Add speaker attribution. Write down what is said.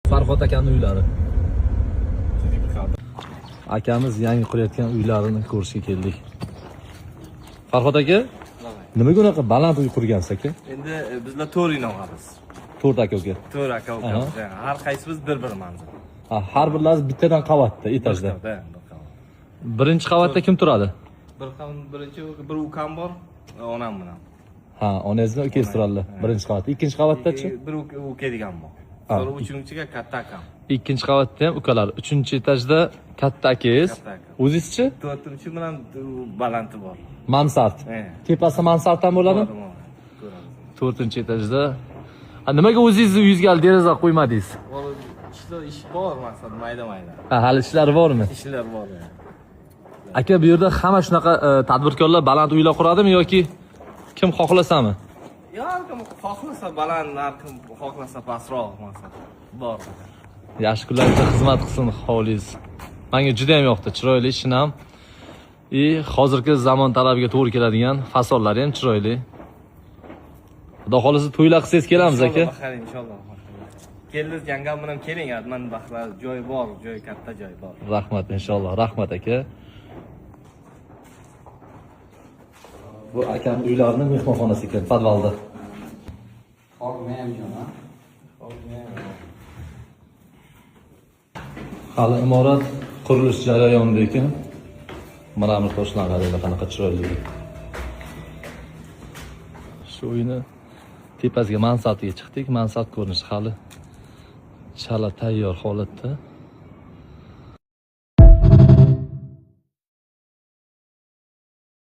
Speaker 1: Farhod akaning uylari. Akamiz yangi qulayotgan uylarini ko'rishga keldik. Farhod aka, nimaga unaqa baland uy qurgansiz aka?
Speaker 2: Endi bizlar 4 uy olamiz.
Speaker 1: 4 aka uka.
Speaker 2: 4 aka uka. Har qaysimiz bir manzil.
Speaker 1: Ha, har birlari bittadan qavatda, etajda. Birinchi qavatda kim turadi?
Speaker 2: Birinchi bir ukam bor, onam bilan.
Speaker 1: Ha, onangizning ukangiz turadilar. Birinchi qavatda. Ikkinchi qavatda-chi?
Speaker 2: Bir uka degan bor. Sonra uchinchiga katta akam.
Speaker 1: Ikkinchi qavatda ham ukalar, 3-etajda katta akangiz. O'zingizchi?
Speaker 2: 4-chi bilan balanti bor.
Speaker 1: Mansard. Tepasi mansard ham bo'ladimi? 4-etajda. Nimaga o'zingizni uyingizga deraza qo'ymadingiz?
Speaker 2: Ish bor, maqsad mayda.
Speaker 1: Ha, hali ishlari bormi?
Speaker 2: Ishlar bor.
Speaker 1: Aka, bu yerda hamma shunaqa tadbirkorlar baland uylar quradimi yoki kim xohlasami?
Speaker 2: Yo'q, kim xohlasa baland, kim xohlasa pastroq maqsad bor.
Speaker 1: Yaxshi kunlarda xizmat qilsin xolis. Menga juda ham yoqdi, chiroyli shinam. Hozirgi zamon talabiga to'g'ri keladigan fasonlari ham chiroyli. Xudo xolisa to'ylar qilsangiz kelamiz aka.
Speaker 2: Inshaalloh. Keldingiz yangam bilan keling, men baxtlar joy bor, joy katta joy bor.
Speaker 1: Rahmat inshaalloh, rahmat aka. Bu akam uylarining mehmonxonasi ekan, podvalda. Hali imorat qurilish jarayonida ekan. Mana bu toshlar qanaqa chiroyli. Shu uyni tepasiga mansardga chiqdik. Mansard ko'rinishi hali chala tayyor holatda.